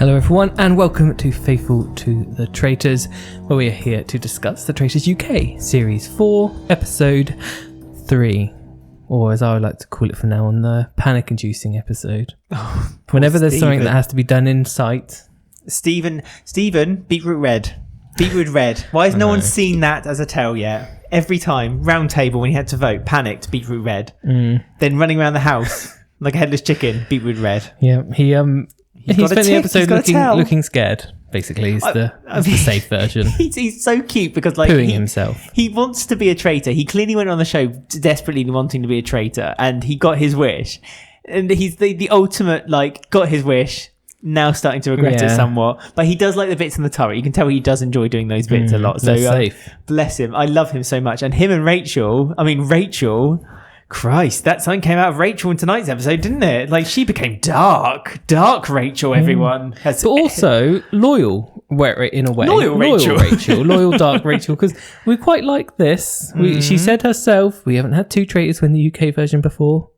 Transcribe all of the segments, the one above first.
Hello everyone and welcome to Faithful to the Traitors, where we are here to discuss the Traitors UK Series 4, Episode 3, or as I would like to call it from now on, the panic-inducing episode. Whenever there's something that has to be done in sight. Stephen, beetroot red. Beetroot red. Why has no one seen that as a tell yet? Every time, Roundtable, when he had to vote, panicked, beetroot red. Then running around the house like a headless chicken, beetroot red. Yeah, he spent the episode looking scared, basically, is the safe version. He's so cute because pooing himself. He wants to be a traitor. He clearly went on the show desperately wanting to be a traitor, and he got his wish. And he's the ultimate, got his wish, now starting to regret it somewhat. But he does like the bits in the turret. You can tell he does enjoy doing those bits a lot. So safe. Bless him. I love him so much. And him and Rachel, Christ, that something came out of Rachel in tonight's episode, didn't it? She became dark Rachel, everyone. But also loyal, in a way. Loyal Rachel. Loyal dark Rachel, because we quite like this. She said herself, we haven't had two traitors win the UK version before.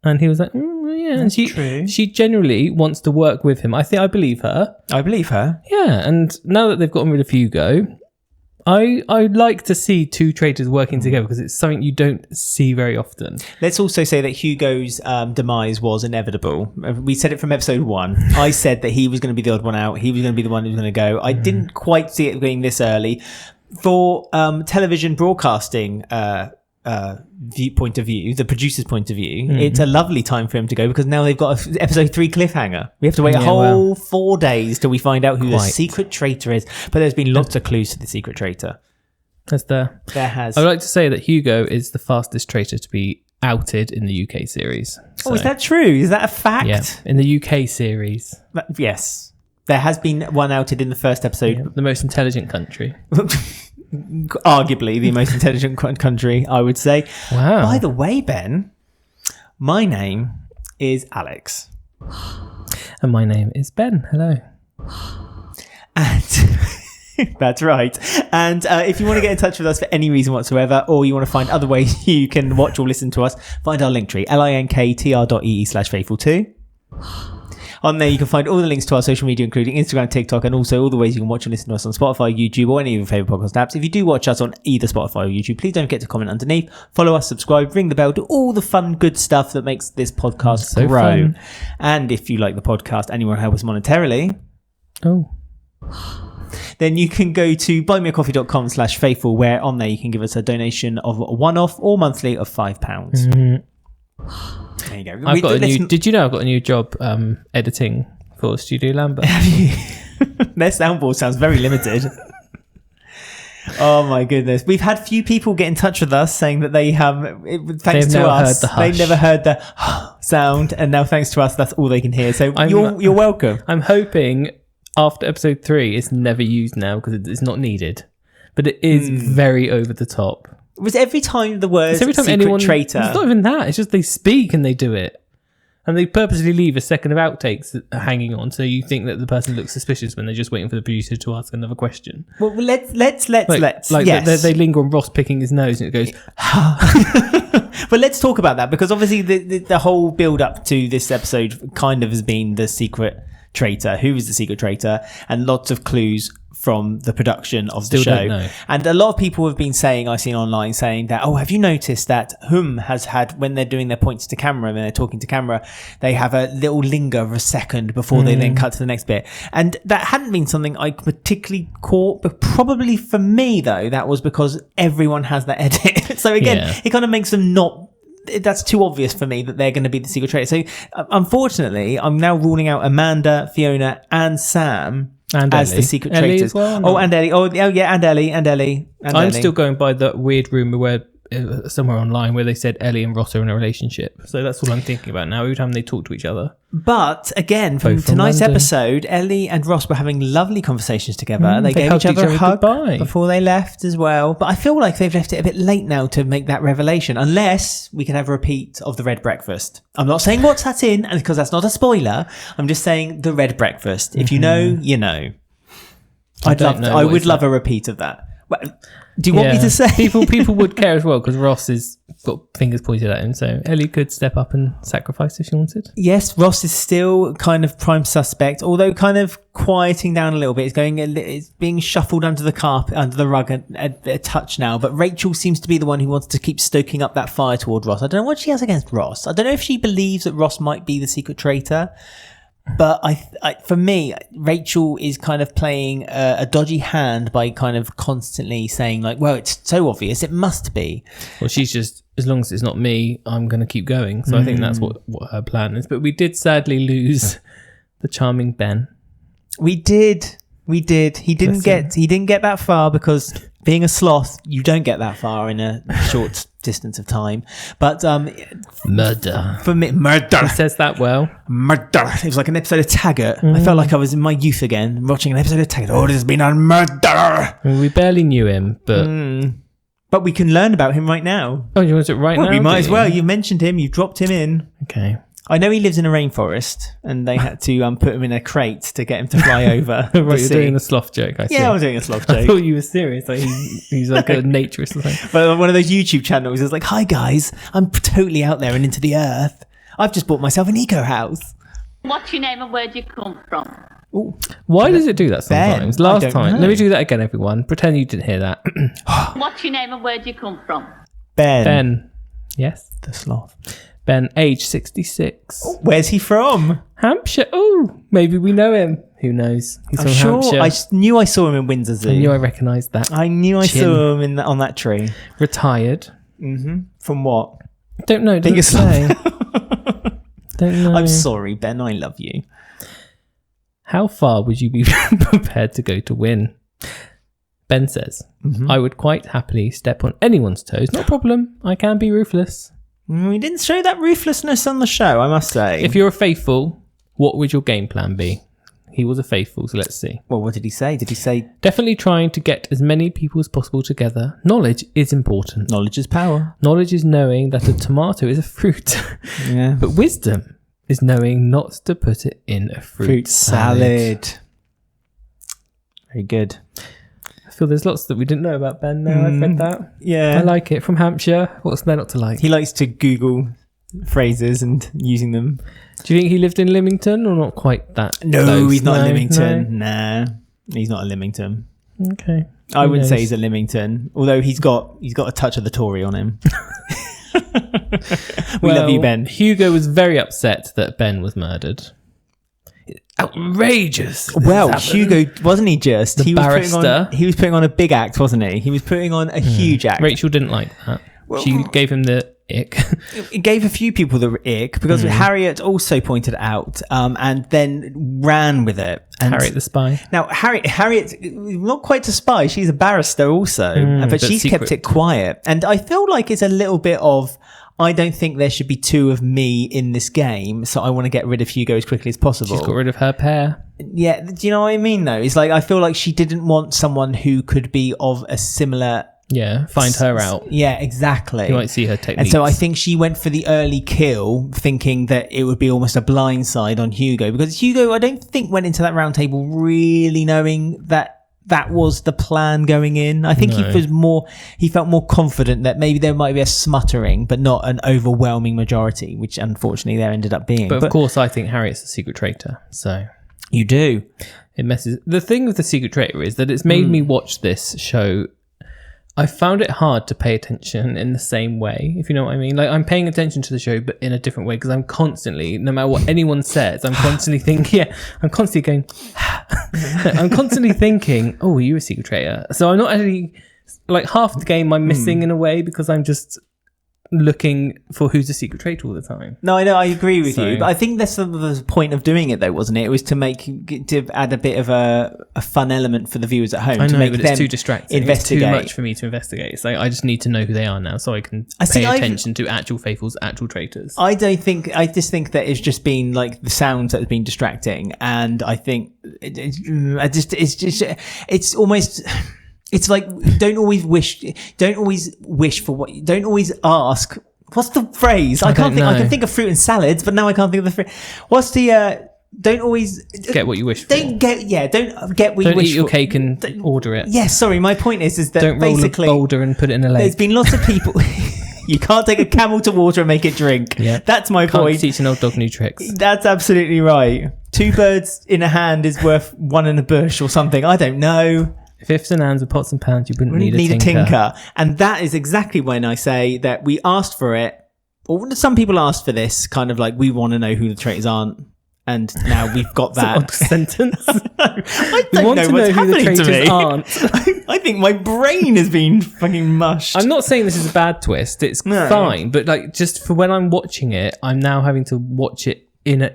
And he was like, yeah. And she generally wants to work with him. I believe her. Yeah, and now that they've gotten rid of Hugo, I'd like to see two traitors working together because it's something you don't see very often. Let's also say that Hugo's demise was inevitable. We said it from episode 1. I said that he was going to be the odd one out. He was going to be the one who was going to go. I didn't quite see it being this early. For television broadcasting point of view, the producer's point of view, it's a lovely time for him to go because now they've got an episode 3 cliffhanger. We have to wait a whole 4 days till we find out who the secret traitor is. But there's been lots of clues to the secret traitor. There has. I would like to say that Hugo is the fastest traitor to be outed in the UK series. So. Oh, is that true? Is that a fact? Yeah, in the UK series. Yes. There has been one outed in the first episode. Yeah, the most intelligent country. Arguably the most intelligent country, I would say. Wow. By the way, Ben, my name is Alex. And my name is Ben. Hello. And that's right. And if you want to get in touch with us for any reason whatsoever, or you want to find other ways you can watch or listen to us, find our link tree, linktr.ee/faithful2. On there, you can find all the links to our social media, including Instagram, TikTok, and also all the ways you can watch and listen to us on Spotify, YouTube, or any of your favourite podcast apps. If you do watch us on either Spotify or YouTube, please don't forget to comment underneath, follow us, subscribe, ring the bell, do all the fun, good stuff that makes this podcast grow. Fun. And if you like the podcast and you want to help us monetarily, then you can go to buymeacoffee.com/faithful, where on there you can give us a donation of one-off or monthly of £5. There you go. Did you know I've got a new job editing for Studio Lambert? Their soundboard sounds very limited. Oh my goodness. We've had few people get in touch with us saying that they have, thanks to us, they've never heard the sound, and now thanks to us, that's all they can hear. So you're welcome. I'm hoping after episode 3 it's never used now because it's not needed. But it is very over the top. It was every time the word secret traitor. It's not even that. It's just they speak and they do it. And they purposely leave a second of outtakes hanging on, so you think that the person looks suspicious when they're just waiting for the producer to ask another question. Well, let's. Yes. They linger on Ross picking his nose and it goes... But let's talk about that, because obviously the whole build-up to this episode kind of has been the secret traitor. Who is the secret traitor? And lots of clues from the production of the show. And a lot of people have been saying, I've seen online saying that, have you noticed that has had, when they're doing their points to camera, when they're talking to camera, they have a little linger of a second before they then cut to the next bit. And that hadn't been something I particularly caught, but probably for me though, that was because everyone has that edit. So again, it kind of makes them that's too obvious for me that they're going to be the secret traitor. So unfortunately, I'm now ruling out Amanda, Fiona and Sam as the secret traitors. And Ellie. And Ellie. I'm still going by the weird rumour where somewhere online where they said Ellie and Ross are in a relationship. So that's all I'm thinking about now every time they talk to each other. But again, from tonight's episode, Ellie and Ross were having lovely conversations together. They gave each other a hug before they left as well. But I feel like they've left it a bit late now to make that revelation, unless we can have a repeat of the red breakfast. I'm not saying what's that in, and because that's not a spoiler. I'm just saying the red breakfast. If you know, you know. I would love a repeat of that. Well, do you want me to say? people would care as well because Ross has got fingers pointed at him, so Ellie could step up and sacrifice if she wanted. Yes, Ross is still kind of prime suspect, although kind of quieting down a little bit. It's being shuffled under the rug a touch now. But Rachel seems to be the one who wants to keep stoking up that fire toward Ross. I don't know what she has against Ross. I don't know if she believes that Ross might be the secret traitor. But for me, Rachel is kind of playing a dodgy hand by kind of constantly saying like, well, it's so obvious, it must be. Well, she's just, as long as it's not me, I'm going to keep going. So I think that's what her plan is. But we did sadly lose the charming Ben. We did. He didn't get that far because being a sloth, you don't get that far in a short distance of time. But murder. For me, murder. He says that well. Murder. It was like an episode of Taggart. I felt like I was in my youth again, watching an episode of Taggart. Oh, there's been a murder. We barely knew him, but we can learn about him right now. Oh, you want to do it right now? We might as well. You mentioned him. You dropped him in. Okay. I know he lives in a rainforest, and they had to put him in a crate to get him to fly over. Right, you're doing a sloth joke, I see. Yeah, I was doing a sloth joke. I thought you were serious. Like he's like a naturist or something. But one of those YouTube channels is like, hi guys, I'm totally out there and into the earth. I've just bought myself an eco house. What's your name and where do you come from? Ooh. Why does it do that sometimes? Ben, Last time. know. Let me do that again, everyone. Pretend you didn't hear that. What's your name and where do you come from? Ben. Yes? The sloth. Ben, age 66. Oh, where's he from? Hampshire. Oh, maybe we know him. Who knows? He's from Hampshire. I knew I saw him in Windsor Zoo. I knew I recognised that. I knew I saw him on that tree. Retired. Mm-hmm. From what? Don't know. Doesn't say. Don't know. I'm sorry, Ben. I love you. How far would you be prepared to go to win? Ben says, I would quite happily step on anyone's toes. No problem. I can be ruthless. We didn't show that ruthlessness on the show, I must say. If you're a faithful, what would your game plan be? He was a faithful, so let's see. Well, what did he say? Did he say... Definitely trying to get as many people as possible together. Knowledge is important. Knowledge is power. Knowledge is knowing that a tomato is a fruit. Yeah. But wisdom is knowing not to put it in a fruit salad. Very good. I feel there's lots that we didn't know about Ben now. I've read that. Yeah. I like it. From Hampshire. What's there not to like? He likes to Google phrases and using them. Do you think he lived in Lymington or not quite that? No, close? he's not No, in Lymington. no. Nah, he's not in Lymington. Okay. I Who wouldn't say knows? he's at Lymington, although he's got a touch of the Tory on him. We love you, Ben. Hugo was very upset that Ben was murdered. Outrageous. Well, Hugo, wasn't he just? The barrister. He was putting on a big act, wasn't he? He was putting on a huge act. Rachel didn't like that. She gave him the ick. It gave a few people the ick because Harriet also pointed it out and then ran with it. And Harriet the spy. Now, Harriet, not quite a spy. She's a barrister also, but she's kept it quiet. And I feel like it's a little bit of, I don't think there should be two of me in this game, so I want to get rid of Hugo as quickly as possible. She's got rid of her pair. Yeah, do you know what I mean though? It's like, I feel like she didn't want someone who could be of a similar... Yeah, find her out. Yeah, exactly. You might see her techniques. And so I think she went for the early kill, thinking that it would be almost a blindside on Hugo. Because Hugo, I don't think, went into that round table really knowing that that was the plan going in. I think he felt more confident that maybe there might be a smuttering, but not an overwhelming majority, which unfortunately there ended up being. But of course, I think Harriet's the secret traitor. So you do. It messes. The thing with the secret traitor is that it's made me watch this show. I found it hard to pay attention in the same way, if you know what I mean. Like, I'm paying attention to the show, but in a different way, because I'm constantly, no matter what anyone says, I'm constantly thinking, I'm constantly going, I'm constantly thinking, oh, you're a secret traitor. So I'm not actually, like, half the game I'm missing in a way, because I'm just looking for who's a secret traitor all the time. No, I know, I agree with you, but I think that's the point of doing it though, wasn't it? It was to add a bit of a fun element for the viewers at home. I know, to make but them it's too distracting. investigate. It's too much for me to investigate. It's like, I just need to know who they are now so I can pay attention to actual faithfuls, actual traitors. I just think that it's just been like the sounds that have been distracting, and I think it's almost... It's like, don't always ask. What's the phrase? I can't think. I can think of fruit and salads, but now I can't think of the phrase. What's the don't always get what you wish for. Don't get what you Don't wish eat your for. cake and order it. Yes, sorry. My point is that Don't roll a basically boulder and put it in a lake. there's been lots of people. You can't take a camel to water and make it drink. Yeah. That's my Can't point. teach an old dog new tricks. That's absolutely right. 2 birds in a hand is worth 1 in a bush or something. I don't know. If ifs and ands were pots and pans, you wouldn't need a a tinker. And that is exactly when I say that we asked for it. Or some people asked for this, kind of like, we want to know who the traitors aren't. And now we've got that. Odd sentence. I We don't want know to what's know who the happening to traitors me. aren't. I think my brain has been fucking mushed. I'm not saying this is a bad twist. It's fine, but like just for when I'm watching it, I'm now having to watch it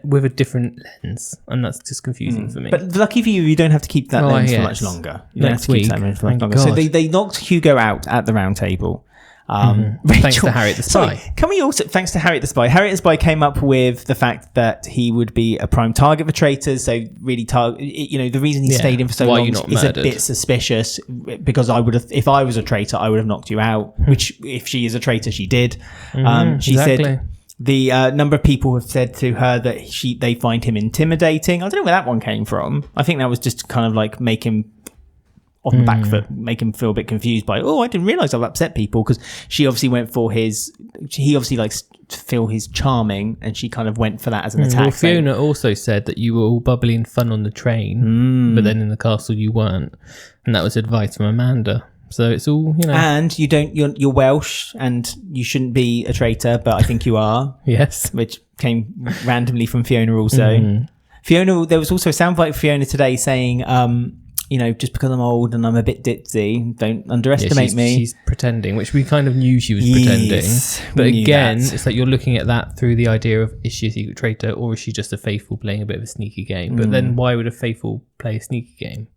with a different lens, and that's just confusing for me. But lucky for you, you don't have to keep that lens for much longer. You don't have to keep that lens for much longer. So they knocked Hugo out at the round table. Thanks to Harriet the Spy. Sorry, can we also thanks to Harriet the Spy? Harriet the Spy came up with the fact that he would be a prime target for traitors. So really, the reason he stayed in for so long is a bit suspicious. Because if I was a traitor, I would have knocked you out. Which, if she is a traitor, she did. She said the number of people have said to her that they find him intimidating. I don't know where that one came from. I think that was just kind of like make him on the back foot, make him feel a bit confused by, I didn't realise I've upset people, because she obviously went for he obviously likes to feel he's charming, and she kind of went for that as an attack. Well, Fiona also said that you were all bubbly and fun on the train, but then in the castle you weren't, and that was advice from Amanda. So it's all, And you're Welsh, and you shouldn't be a traitor, but I think you are. Yes. Which came randomly from Fiona also. Fiona, there was also a soundbite of Fiona today saying, just because I'm old and I'm a bit ditzy, don't underestimate me. She's pretending, which we kind of knew she was pretending. But again, it's like you're looking at that through the idea of, is she a secret traitor, or is she just a faithful playing a bit of a sneaky game? But then why would a faithful play a sneaky game?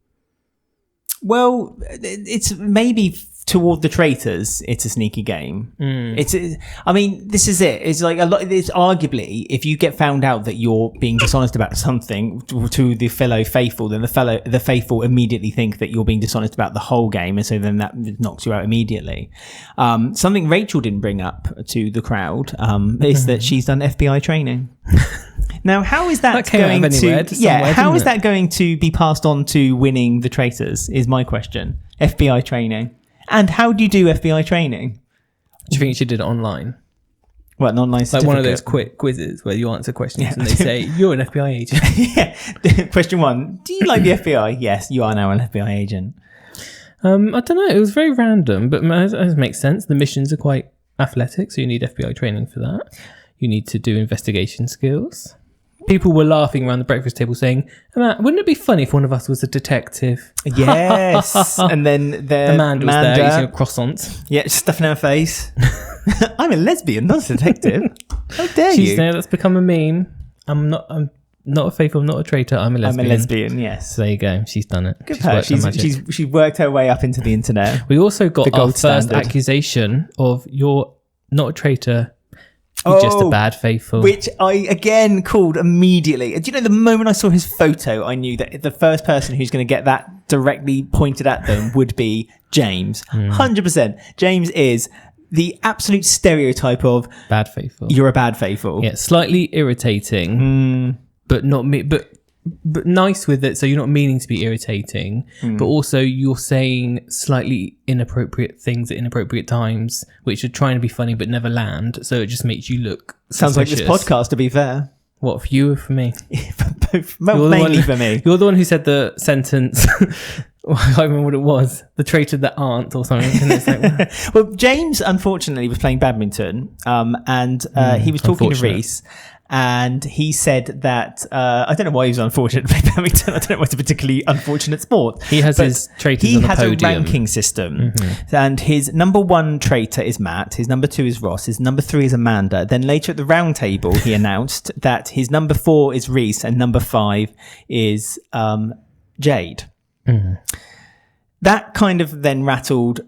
Well, it's maybe toward the traitors, it's a sneaky game. This is it. It's like it's arguably, if you get found out that you're being dishonest about something to the fellow faithful, then the faithful immediately think that you're being dishonest about the whole game, and so then that knocks you out immediately. Something Rachel didn't bring up to the crowd is that she's done FBI training. Now, how is that going is that going to be passed on to winning the traitors? Is my question. FBI training. And how do you do FBI training? Do you think she did it online? What, an online certificate? Like one of those quick quizzes where you answer questions and they say, you're an FBI agent. Yeah. Question 1. Do you like the FBI? Yes, you are now an FBI agent. I don't know. It was very random, but it makes sense. The missions are quite athletic, so you need FBI training for that. You need to do investigation skills. People were laughing around the breakfast table saying, wouldn't it be funny if one of us was a detective? Yes. And then Amanda was there using a croissant. Yeah, stuffing her face. I'm a lesbian, not a detective. How dare you? She's there, that's become a meme. I'm not a faithful, I'm not a traitor, I'm a lesbian. I'm a lesbian, yes. So there you go. She's done it. Good for her. She's worked her way up into the internet. We also got our first accusation of, you're not a traitor, you're just a bad faithful. Which I, again, called immediately. Do you know, the moment I saw his photo, I knew that the first person who's going to get that directly pointed at them would be James. 100%. James is the absolute stereotype of bad faithful. You're a bad faithful. Yeah, slightly irritating, but not me. But nice with it, so you're not meaning to be irritating, but also you're saying slightly inappropriate things at inappropriate times, which are trying to be funny but never land. So it just makes you look Sounds like this podcast, to be fair. What, for you or for me? For both. Mainly for me. You're the one who said the sentence. I can't remember what it was. The traitor that aren't or something. And it's like, well, James, unfortunately, was playing badminton, and he was talking to Reese. And he said that, I don't know why he was unfortunate to play badminton. I don't know why it's a particularly unfortunate sport. He has his traitors on the podium. He has a ranking system. And his number 1 traitor is Matt. His number 2 is Ross. His number 3 is Amanda. Then later at the round table, he announced that his number 4 is Reese and number 5 is Jade. That kind of then rattled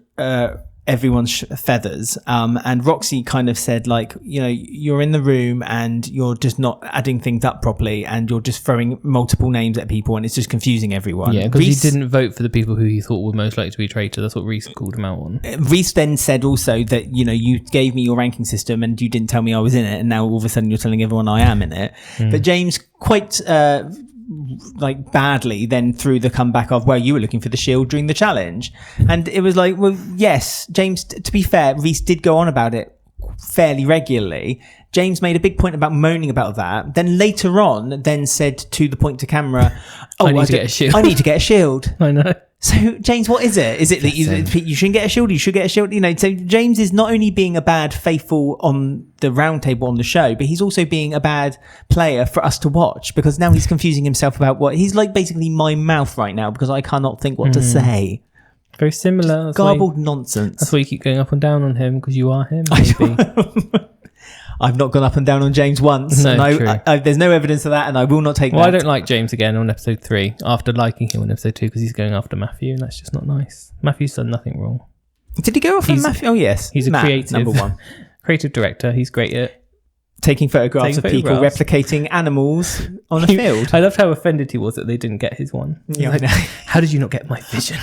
everyone's feathers. And Roxy kind of said, like, you know, you're in the room and you're just not adding things up properly, and you're just throwing multiple names at people, and it's just confusing everyone. Yeah, because he didn't vote for the people who he thought were most likely to be a traitor. That's what Reese called him out on. Reese then said also that, you know, you gave me your ranking system and you didn't tell me I was in it, and now all of a sudden you're telling everyone I am in it. But James quite like badly then threw the comeback of, well, you were looking for the shield during the challenge. And it was like, well, yes, James, to be fair, Reese did go on about it fairly regularly. James made a big point about moaning about that, then later on then said to the point to camera, I need to get a shield. I need to get a shield. I know. So, James, what is it? Is it that you shouldn't get a shield? You should get a shield? You know, so James is not only being a bad faithful on the Roundtable on the show, but he's also being a bad player for us to watch, because now he's confusing himself about what he's like, basically my mouth right now, because I cannot think what to say. Very similar. That's Garbled nonsense. That's why you keep going up and down on him, because you are him, maybe. I've not gone up and down on James once. No, and true. There's no evidence of that, and I will not take that. Well, I don't like James again on episode 3 after liking him on episode 2, because he's going after Matthew, and that's just not nice. Matthew's done nothing wrong. Did he go off on Matthew? Oh, yes. He's a Matt, creative. number one. Creative director. He's great at taking photographs of people replicating animals on a field. I loved how offended he was that they didn't get his one. Yeah, like, how did you not get my vision?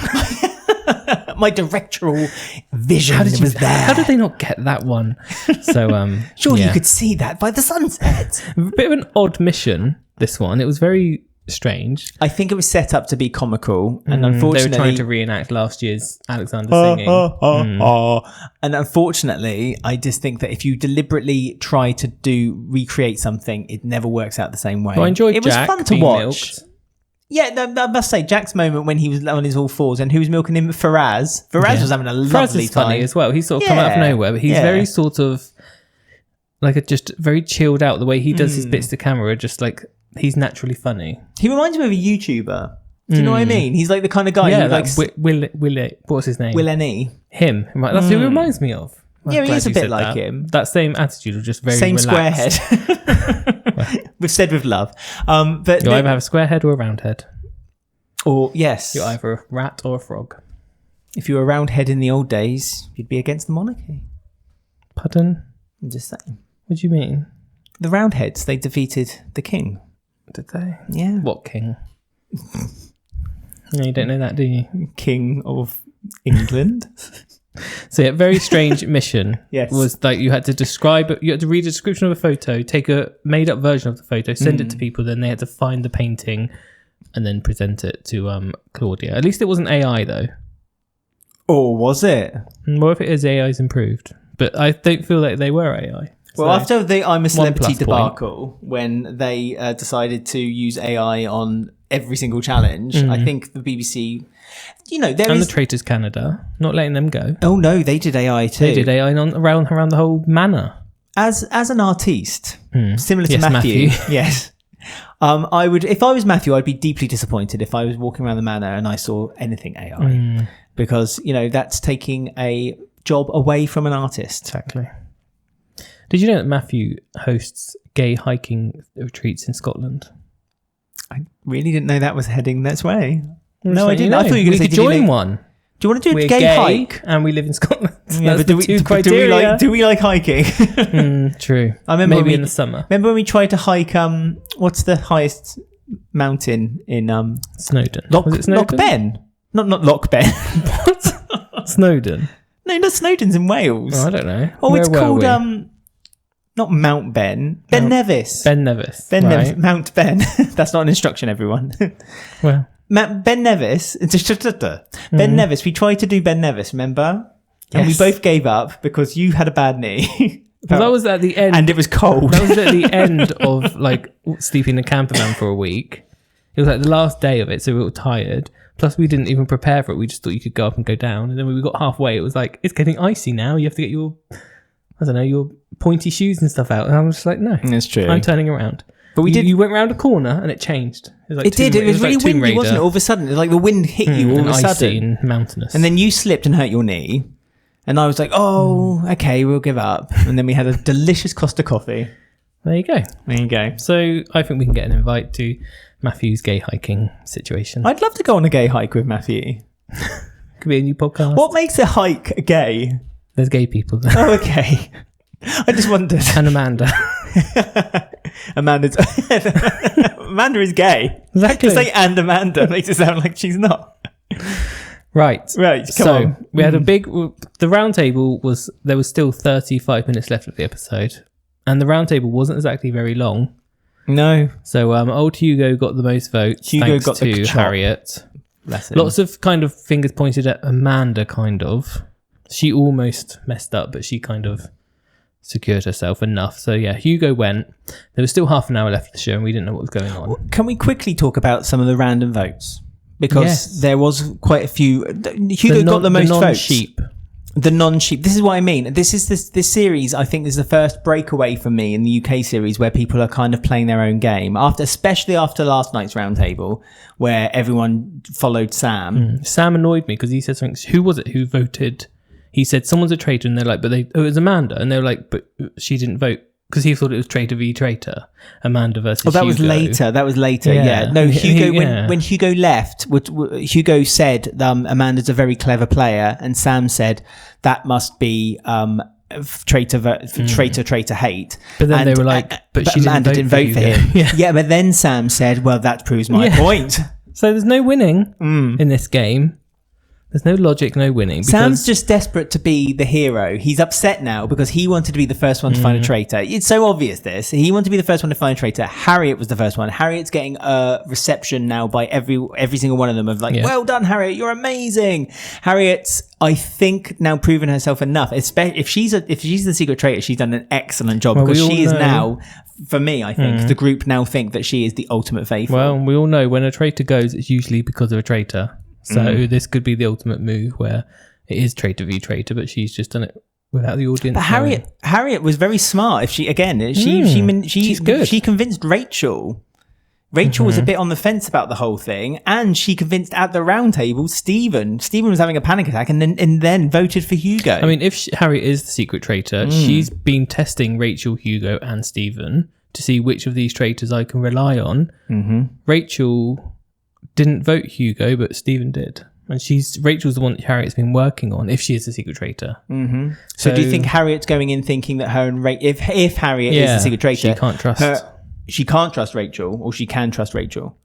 My directorial vision was there. How did they not get that one? So, surely you could see that by the sunset. A bit of an odd mission, this one. It was very strange. I think it was set up to be comical, and unfortunately... They were trying to reenact last year's Alexander singing. And unfortunately, I just think that if you deliberately try to recreate something, it never works out the same way. Well, I enjoyed Jack. It was fun to watch. Milked. Yeah, I must say, Jack's moment when he was on his all fours and who was milking him, Faraz. Faraz was having a lovely time. Funny as well. He's sort of come out of nowhere, but he's very sort of like just very chilled out. The way he does his bits to camera, just like he's naturally funny. He reminds me of a YouTuber. Do you know what I mean? He's like the kind of guy who likes... Will, what's his name? Will N.E. Him. Right, that's who he reminds me of. Yeah, he is a bit like him. That same attitude of just very same relaxed. square head. We've said with love. But you either have a square head or a round head. Or, yes. You're either a rat or a frog. If you were a round head in the old days, you'd be against the monarchy. Pardon? I'm just saying. What do you mean? The Roundheads, they defeated the king. Did they? Yeah. What king? No, you don't know that, do you? King of England. So yeah, very strange mission. Yes. Was like you had to read a description of a photo, take a made up version of the photo, send it to people, then they had to find the painting and then present it to Claudia. At least it wasn't AI though. Or was it? Well, if it is, AI's improved. But I don't feel like they were AI. Well, after the I'm a Celebrity debacle, when they decided to use AI on every single challenge, I think the BBC, you know, the Traitors Canada, not letting them go. Oh no, they did AI too. They did AI around the whole manor. As an artiste, similar to Matthew. Yes. I would, if I was Matthew, I'd be deeply disappointed if I was walking around the manor and I saw anything AI, because you know that's taking a job away from an artist. Exactly. Did you know that Matthew hosts gay hiking retreats in Scotland? I really didn't know that was heading that way. No, I didn't. I thought you were going to join one. Do you want to do a gay hike? And we live in Scotland. Yeah, but do we like hiking? True. I remember maybe in the summer. Remember when we tried to hike? What's the highest mountain in Snowdon? Was it Snowdon? Loch Ben? Not Loch Ben. What? Snowdon? No, not Snowdon's in Wales. Oh, I don't know. Oh, it's called not Mount Ben. Ben Nevis. Ben Nevis. Nevis. Mount Ben. That's not an instruction, everyone. Well. Ben Nevis. Ben Nevis. We tried to do Ben Nevis, remember? Yes. And we both gave up because you had a bad knee. Well, that was at the end. And it was cold. That was at the end of like sleeping in a camper van for a week. It was like the last day of it, so we were tired. Plus, we didn't even prepare for it. We just thought you could go up and go down. And then when we got halfway, it was like, it's getting icy now. You have to get your pointy shoes and stuff out. And I was just like, no. That's true. I'm turning around. But you went round a corner and it changed. It did. It was really windy, wasn't it? All of a sudden, it was like the wind hit you all of a sudden. Icy and mountainous. And then you slipped and hurt your knee. And I was like, okay, we'll give up. And then we had a delicious Costa coffee. There you go. There you go. So I think we can get an invite to Matthew's gay hiking situation. I'd love to go on a gay hike with Matthew. Could be a new podcast. What makes a hike gay? There's gay people there. Oh, okay. I just wondered. And Amanda. Amanda is gay. Exactly. To say and Amanda makes it sound like she's not. Right. Come on. We had the round table there was still 35 minutes left of the episode. And the round table wasn't exactly very long. No. So old Hugo got the most votes. Hugo thanks got to the chop. Harriet. Lots of kind of fingers pointed at Amanda, kind of. She almost messed up, but she kind of secured herself enough. So yeah, Hugo went. There was still half an hour left of the show and we didn't know what was going on. Can we quickly talk about some of the random votes? Because there was quite a few. Hugo got the most votes. Sheep. The non-sheep. This is what I mean. This series, I think, is the first breakaway for me in the UK series where people are kind of playing their own game. Especially after last night's roundtable, where everyone followed Sam. Sam annoyed me because he said something. Who was it who voted? He said someone's a traitor, and they're like, it was Amanda, and they were like, but she didn't vote. Because he thought it was traitor v traitor, Amanda versus Hugo. That was later. Yeah. No, Hugo. When Hugo left, Hugo said Amanda's a very clever player, and Sam said that must be traitor hate. But then they were like, but she Amanda didn't vote for him. Yeah. But then Sam said, well, that proves my point. So there's no winning in this game. There's no logic, no winning. Sam's just desperate to be the hero. He's upset now because he wanted to be the first one to find a traitor. It's so obvious this. He wanted to be the first one to find a traitor. Harriet was the first one. Harriet's getting a reception now by every single one of them of like, well done, Harriet, you're amazing. Harriet's, I think, now proven herself enough. If she's the secret traitor, she's done an excellent job because she is now, for me, I think, the group now think that she is the ultimate faithful. Well, we all know when a traitor goes, it's usually because of a traitor. So this could be the ultimate move where it is traitor v traitor, but she's just done it without the audience. But Harriet was very smart. If she's good. She convinced Rachel. Rachel was a bit on the fence about the whole thing, and she convinced at the round table Stephen. Stephen was having a panic attack, and then voted for Hugo. I mean, if Harriet is the secret traitor, she's been testing Rachel, Hugo, and Stephen to see which of these traitors I can rely on. Rachel didn't vote Hugo, but Stephen did. And Rachel's the one that Harriet's been working on, if she is the secret traitor. So do you think Harriet's going in thinking that her and if Harriet is the secret traitor, she can't trust Rachel, or she can trust Rachel?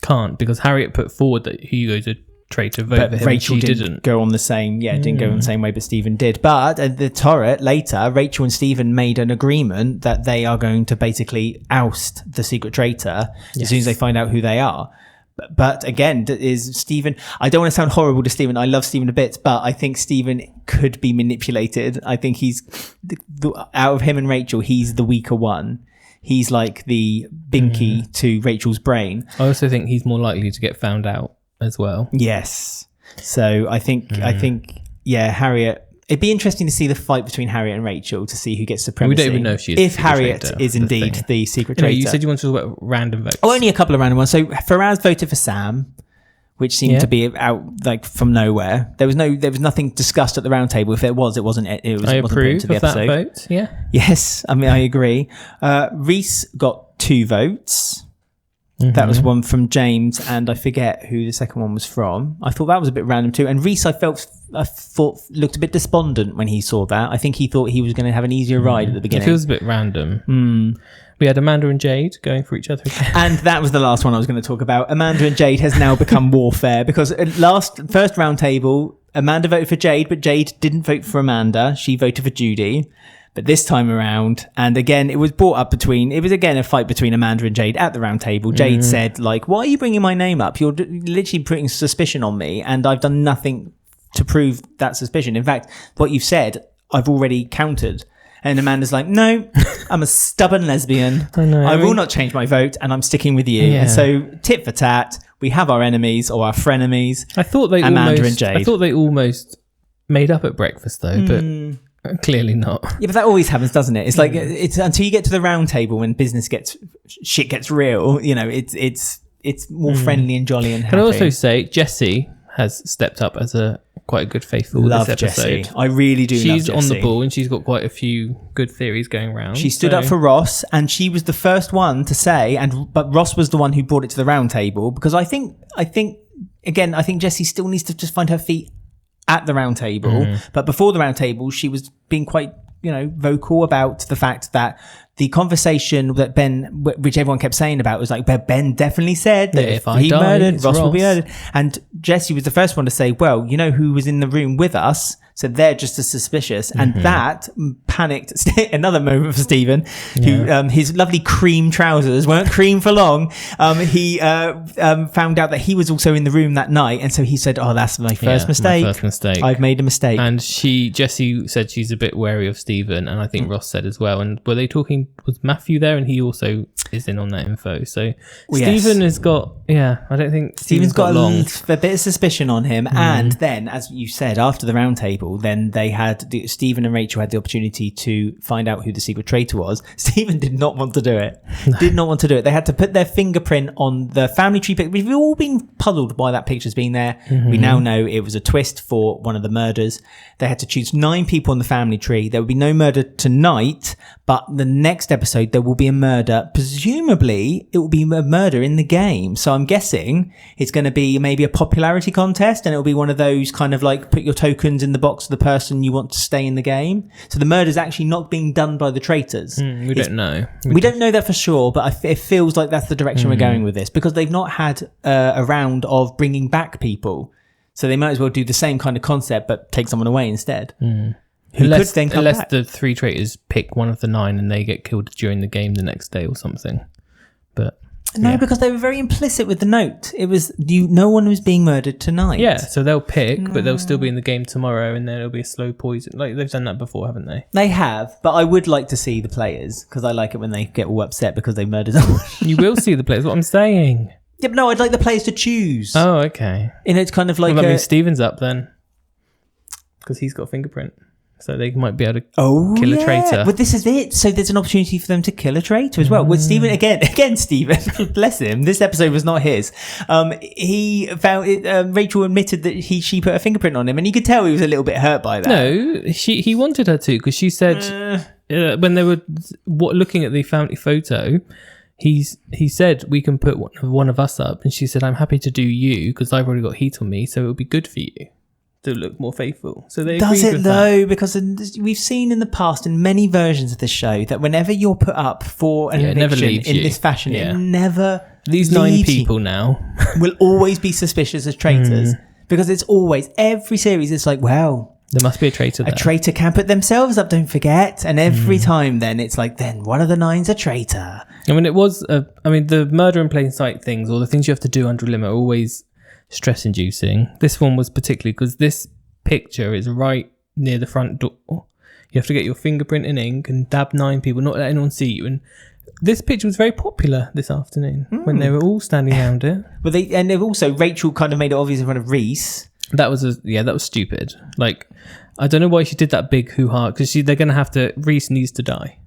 Can't, because Harriet put forward that Hugo's a traitor, vote for him. Rachel didn't go on the same way, but Stephen did. But at the turret later, Rachel and Stephen made an agreement that they are going to basically oust the secret traitor as soon as they find out who they are. But again, is Stephen, I don't want to sound horrible to Stephen. I love Stephen a bit, but I think Stephen could be manipulated. I think he's, out of him and Rachel, he's the weaker one. He's like the binky to Rachel's brain. I also think he's more likely to get found out as well. Yes. So I think, Harriet, it'd be interesting to see the fight between Harriet and Rachel to see who gets supremacy. We don't even know if she's if Harriet is indeed the secret traitor. You said you wanted to talk about random votes. Oh, only a couple of random ones. So Faraz voted for Sam, which seemed to be out like from nowhere. There was nothing discussed at the round table. If there was, it wasn't. I approve of that vote. Yeah. Yes, I mean I agree. Reese got 2 votes. That was one from James, and I forget who the second one was from. I thought that was a bit random too. And Reese, I thought looked a bit despondent when he saw that. I think he thought he was going to have an easier ride at the beginning. It feels a bit random. We had Amanda and Jade going for each other again. And that was the last one I was going to talk about. Amanda and Jade has now become warfare because first round table, Amanda voted for Jade, but Jade didn't vote for Amanda. She voted for Judy. But this time around, and again, it was brought up it was again a fight between Amanda and Jade at the round table. Jade said, like, why are you bringing my name up? You're literally putting suspicion on me, and I've done nothing to prove that suspicion. In fact, what you've said, I've already countered. And Amanda's like, no, I'm a stubborn lesbian. I will not change my vote, and I'm sticking with you. Yeah. And so, tit for tat, we have our enemies or our frenemies. I thought they almost made up at breakfast, though, but clearly not. Yeah, but that always happens, doesn't it? It's like it's until you get to the round table when shit gets real. You know, it's more friendly and jolly and happy. Can I also say Jessie has stepped up as quite a good faithful love this episode. Jessie. I really do. She's love on Jessie. the ball and she's got quite a few good theories going around. She stood up for Ross, and she was the first one to say, but Ross was the one who brought it to the round table because I think again, I think Jessie still needs to just find her feet at the round table. But before the round table, she was being quite, vocal about the fact that the conversation that which everyone kept saying about, was like, Ben definitely said that if he murdered, Ross will be murdered. And Jessie was the first one to say, well, who was in the room with us? So they're just as suspicious. And that panicked. Another moment for Stephen, who his lovely cream trousers weren't cream for long. He found out that he was also in the room that night. And so he said, oh, that's my first mistake. I've made a mistake. And Jessie said she's a bit wary of Stephen. And I think Ross said as well. And were they talking, was Matthew there? And he also is in on that info. So Stephen has got, I don't think Stephen's got a bit of suspicion on him. And then, as you said, after the round table, then they had Stephen and Rachel had the opportunity to find out who the secret traitor was. Stephen did not want to do it. Did not want to do it. They had to put their fingerprint on the family tree picture. We've all been puzzled by that picture's being there. We now know it was a twist for one of the murders. They had to choose 9 people on the family tree. There would be no murder tonight, but the next episode there will be a murder. Presumably it will be a murder in the game. So I'm guessing it's going to be maybe a popularity contest, and it'll be one of those kind of like put your tokens in the box of the person you want to stay in the game. So the murder's actually not being done by the traitors. We don't know. We don't know that for sure, but it feels like that's the direction we're going with this, because they've not had a round of bringing back people. So they might as well do the same kind of concept, but take someone away instead. Unless the 3 traitors pick one of the 9 and they get killed during the game the next day or something. But no, because they were very implicit with the note. It was no one was being murdered tonight. Yeah, so they'll pick, but they'll still be in the game tomorrow, and then it'll be a slow poison. Like they've done that before, haven't they? They have, but I would like to see the players, because I like it when they get all upset because they murdered someone. You will see the players. What I'm saying. Yeah, but no, I'd like the players to choose. Oh, okay. And it's kind of like that means Stephen's up then, because he's got a fingerprint. So they might be able to kill a traitor. But this is it. So there's an opportunity for them to kill a traitor as well. With Stephen, again, Stephen, bless him. This episode was not his. He found it, Rachel admitted that she put a fingerprint on him, and you could tell he was a little bit hurt by that. No, he wanted her to, because she said when they were looking at the family photo, he said we can put one of us up, and she said I'm happy to do you because I've already got heat on me, so it'll be good for you to look more faithful. So they does it though? That. Because we've seen in the past in many versions of this show that whenever you're put up for an eviction in this fashion, it never these 9 people now will always be suspicious as traitors, because it's always every series. It's like, well, there must be a traitor there. A traitor can put themselves up, don't forget. And every time then it's like, then one of the 9's a traitor. I mean, the murder in plain sight things, or the things you have to do under a limit, are always stress inducing. This one was particularly because this picture is right near the front door. You have to get your fingerprint in ink and dab 9 people, not let anyone see you. And this picture was very popular this afternoon when they were all standing around it. But they've also, Rachel kind of made it obvious in front of Reese. That was stupid. Like, I don't know why she did that big hoo-ha, because they're going to have to, Reese needs to die.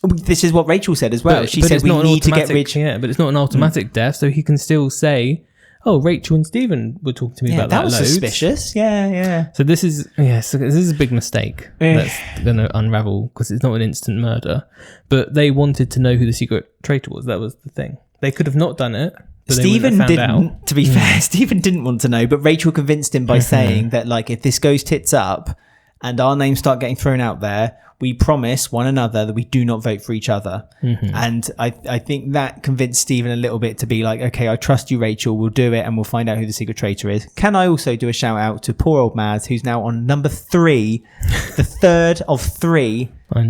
This is what Rachel said as well. She said we need to get rid. Yeah, but it's not an automatic death, so he can still say, oh, Rachel and Stephen were talking to me about that was loads. Suspicious. Yeah. So this is a big mistake that's going to unravel, because it's not an instant murder. But they wanted to know who the secret traitor was. That was the thing. They could have not done it. Stephen didn't, to be fair. Stephen didn't want to know, but Rachel convinced him by saying that, like, if this goes tits up and our names start getting thrown out there, we promise one another that we do not vote for each other. And I think that convinced Stephen a little bit to be like, okay, I trust you, Rachel. We'll do it, and we'll find out who the secret traitor is. Can I also do a shout out to poor old Maz, who's now on number 3, the third of 3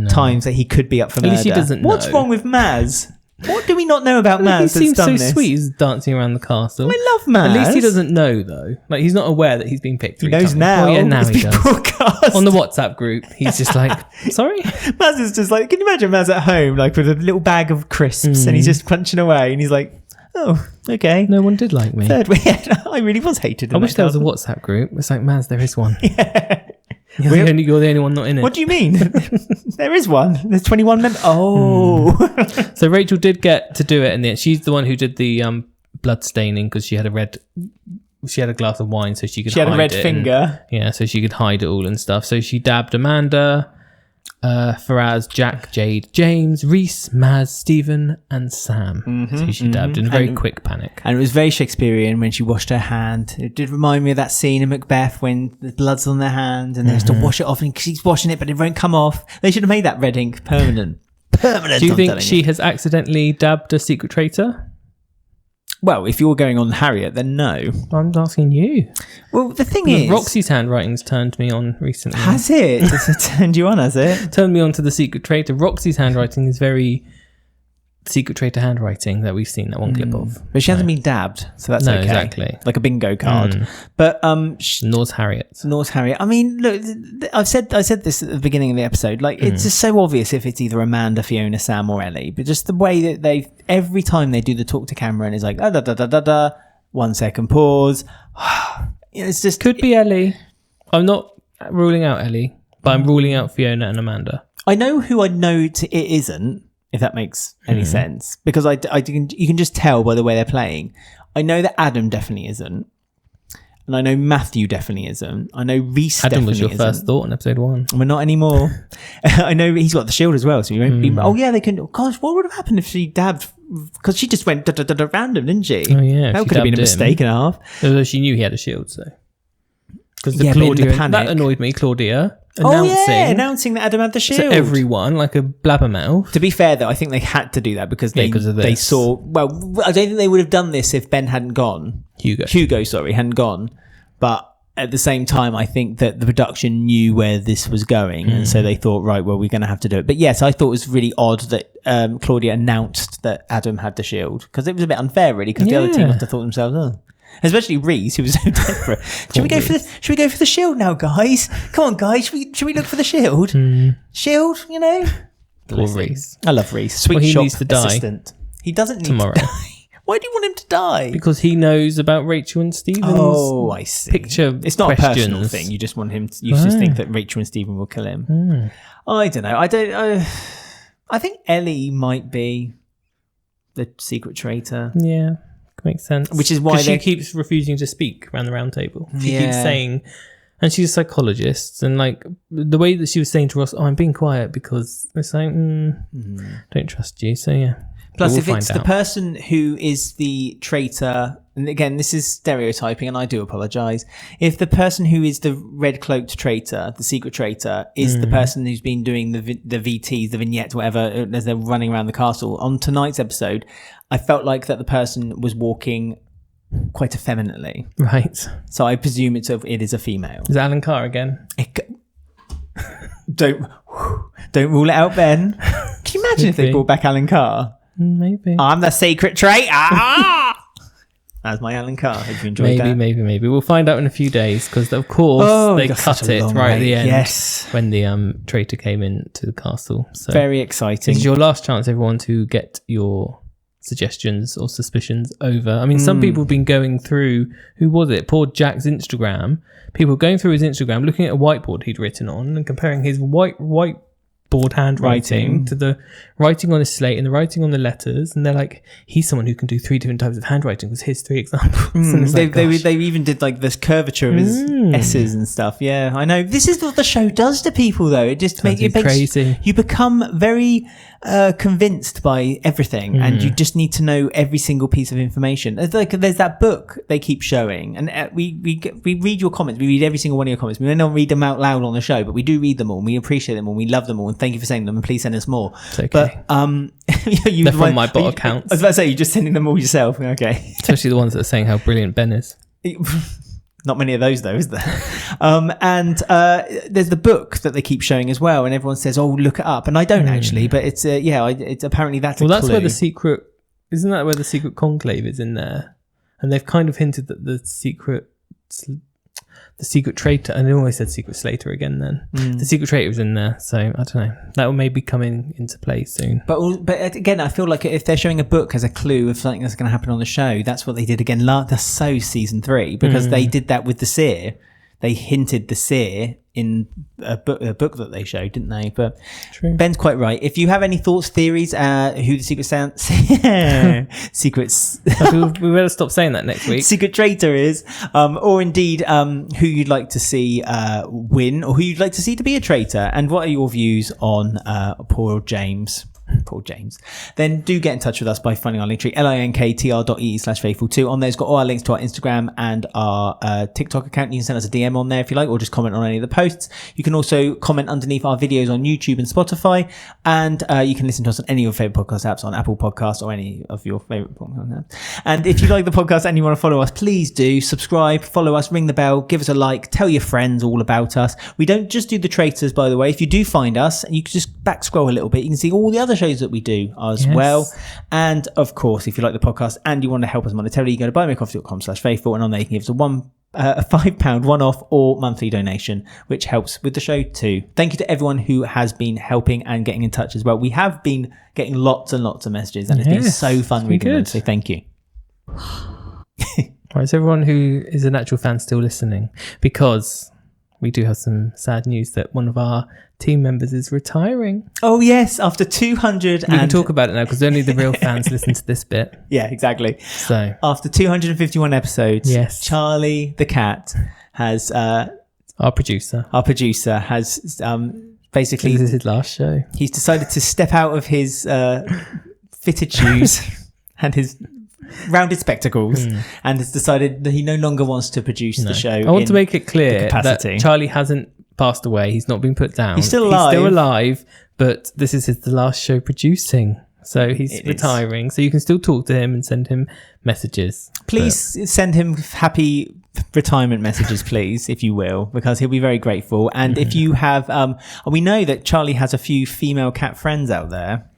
times that he could be up for murder. At least he doesn't know. What's wrong with Maz? What do we not know about Maz? He seems so sweet. He's dancing around the castle. I love Maz. At least he doesn't know, though. Like, he's not aware that he's being picked. He knows now. Oh, yeah, now he does. Broadcast. On the WhatsApp group, he's just like, sorry? Maz is just like, can you imagine Maz at home, like with a little bag of crisps, and he's just crunching away, and he's like, oh, okay. No one did like me. I really was hated. I wish there was a WhatsApp group. It's like, Maz, there is one. Yeah. You're the only one not in it. What do you mean? There is one. There's 21 members. Oh. So Rachel did get to do it in the end. She's the one who did the blood staining, because she had a glass of wine, so she could hide it. She had a red finger. So she could hide it all and stuff. So she dabbed Amanda. Faraz, Jack, Jade, James, Reese, Maz, Stephen, and Sam. So she dabbed in a very quick panic. And it was very Shakespearean when she washed her hand. It did remind me of that scene in Macbeth when the blood's on their hand and they have to wash it off, and she's washing it, but it won't come off. They should have made that red ink permanent. Permanent. Do you think she has accidentally dabbed a secret traitor? Well, if you're going on Harriet, then no. I'm asking you. Well, the thing is, Roxy's handwriting's turned me on recently. Has it? Has it turned you on, has it? Turned me on to the secret traitor. Roxy's handwriting is very secret traitor handwriting that we've seen that one clip of. But she hasn't been dabbed, so that's okay. Exactly. Like a bingo card. But Nor's Harriet. Nor's Harriet. I mean, look, I said this at the beginning of the episode. Like, it's just so obvious if it's either Amanda, Fiona, Sam, or Ellie. But just the way that every time they do the talk to camera and it's like, 1 second pause. It's just... Could be Ellie. I'm not ruling out Ellie, but I'm ruling out Fiona and Amanda. I know who I know it isn't, if that makes any sense, because you can just tell by the way they're playing. I know that Adam definitely isn't, and I know Matthew definitely isn't. I know Reese Adam definitely was your isn't. first thought in episode 1. We're not anymore. I know he's got the shield as well, so you won't be. Oh yeah, they can. Gosh, what would have happened if she dabbed? Because she just went random, didn't she? Oh yeah, that could have been a mistake and a half. Although she knew he had a shield, so because but in the panic, that annoyed me. Claudia. Announcing that Adam had the shield. So everyone, like a blabbermouth. To be fair, though, I think they had to do that because they saw... Well, I don't think they would have done this if Ben hadn't gone. Hugo, hadn't gone. But at the same time, I think that the production knew where this was going. And so they thought, right, well, we're going to have to do it. But yes, I thought it was really odd that Claudia announced that Adam had the shield. Because it was a bit unfair, really, because the other team must have thought themselves, oh... Especially Reese, who was so desperate. Should we go for the shield now, guys? Come on, guys. Should we look for the shield? Shield, you know. Poor Reese. I love Reese. Sweet he shop needs to die assistant. He doesn't need tomorrow. to die. Why do you want him to die? Because he knows about Rachel and Stephen's. Oh, I see. Picture. It's not questions. a personal thing. You just want him. You just think that Rachel and Stephen will kill him. I don't know. I think Ellie might be the secret traitor. Yeah. Makes sense. Which is why she keeps refusing to speak around the round table. She keeps saying, and she's a psychologist, and like the way that she was saying to Ross, I'm being quiet because they're saying, don't trust you. So yeah. Plus, if it's the person who is the traitor, and again, this is stereotyping, and I do apologise. If the person who is the red-cloaked traitor, the secret traitor, is the person who's been doing the VTs, the vignettes, whatever, as they're running around the castle, on tonight's episode, I felt like that the person was walking quite effeminately. Right. So I presume it is a female. Is it Alan Carr again? Don't rule it out, Ben. Can you imagine if they brought back Alan Carr? Maybe. I'm the secret traitor. That's my Alan Carr. Hope you enjoyed that. Maybe. We'll find out in a few days because, of course, they cut it right at the end. Yes. When the traitor came into the castle. So very exciting. This is your last chance, everyone, to get your suggestions or suspicions over. I mean, some people have been going through, who was it? Poor Jack's Instagram. People going through his Instagram, looking at a whiteboard he'd written on and comparing his whiteboard handwriting to the writing on his slate and the writing on the letters, and they're like, he's someone who can do 3 different types of handwriting because here's 3 examples. And they even did like this curvature of his S's and stuff. Yeah, I know. This is what the show does to people, though. It just makes crazy. You become very convinced by everything, and you just need to know every single piece of information. It's like there's that book they keep showing, and we read your comments. We read every single one of your comments. We may not read them out loud on the show, but we do read them all, and we appreciate them all, and we love them all, and thank you for saying them, and please send us more. It's okay. But they're from my bot accounts. I was about to say, you're just sending them all yourself. Okay. Especially the ones that are saying how brilliant Ben is. Not many of those, though, is there? And there's the book that they keep showing as well, and everyone says, "Oh, look it up," and I don't actually, but it's it's apparently that's well, that's where the secret isn't that where the secret conclave is in there, and they've kind of hinted that the secret traitor, and they always said secret Slater again. Then the secret traitor was in there, so I don't know. That will maybe come into play soon. But again, I feel like if they're showing a book as a clue of something that's going to happen on the show, that's what they did again. That's so season 3 because they did that with the seer. They hinted the seer in a book that they showed, didn't they? But True. Ben's quite right. If you have any thoughts, theories, who the secrets We better stop saying that next week. secret traitor is, or indeed who you'd like to see win, or who you'd like to see to be a traitor, and what are your views on poor James, then do get in touch with us by finding our link tree, linktr.ee/faithful2. On there, it's got all our links to our Instagram and our TikTok account. You can send us a DM on there if you like, or just comment on any of the posts. You can also comment underneath our videos on YouTube and Spotify, and you can listen to us on any of your favorite podcast apps, on Apple Podcasts or any of your favorite podcast apps. And if you like the podcast and you want to follow us, please do subscribe, follow us, ring the bell, give us a like, tell your friends all about us. We don't just do the traitors, by the way. If you do find us, and you can just back scroll a little bit, you can see all the other shows that we do as well. And of course, if you like the podcast and you want to help us monetarily, you go to buymeacoffee.com/faithful, and on there you can give us a £5 one-off or monthly donation, which helps with the show too. Thank you to everyone who has been helping and getting in touch as well. We have been getting lots and lots of messages, and it's been so fun reading them, so thank you. Right, so everyone who is an actual fan still listening, because we do have some sad news that one of our team members is retiring. Oh yes, after 200 We can talk about it now because only the real fans listen to this bit. Yeah, exactly. So after 251 episodes, yes, Charlie the cat has our producer has basically, this is his last show. He's decided to step out of his fitted shoes and his rounded spectacles, and has decided that he no longer wants to produce the show. I want to make it clear that Charlie hasn't passed away. He's not been put down. He's still alive. But this is the last show producing. So he's retiring. So you can still talk to him and send him messages. Please send him happy retirement messages, please, if you will, because he'll be very grateful. And if you have, we know that Charlie has a few female cat friends out there.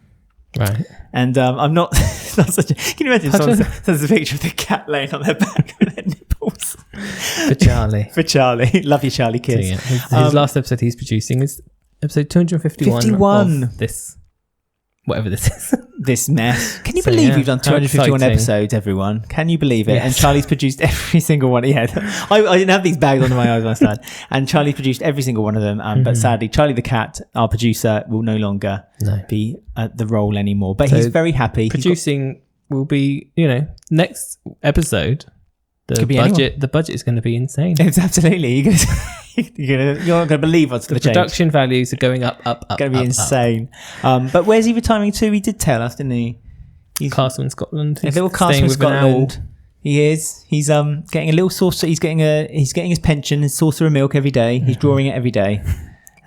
Right. And I'm not, not such a, can you imagine someone sends a picture of the cat laying on their back with their nipples? For Charlie. For Charlie. Love you, Charlie, kiss. So, yeah, his last episode he's producing is episode 251 of this, whatever this is. This mess. Can you believe we've done 251 episodes, everyone? Can you believe it? Yes. And Charlie's produced every single one. Yeah, I didn't have these bags under my eyes when I started. And Charlie produced every single one of them. But sadly, Charlie the cat, our producer, will no longer be at the role anymore. But he's very happy. Producing will be, next episode. The budget is going to be insane. It's absolutely. You're not going to believe what's going to change. The production values are going up. It's going to be insane. But where's he retiring to? He did tell us, didn't he? He's Castle in Scotland. A little castle in Scotland. He is. He's getting a little saucer. He's getting his pension, his saucer of milk every day. He's drawing it every day.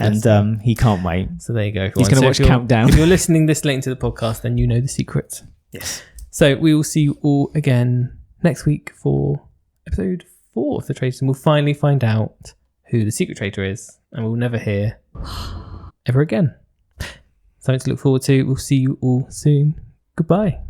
And he can't wait. So there you go. He's going to watch Countdown. If you're listening this late into the podcast, then you know the secret. Yes. So we will see you all again next week for episode 4 of The Traitors, and we'll finally find out who the secret traitor is, and we'll never hear ever again. Something to look forward to. We'll see you all soon. Goodbye.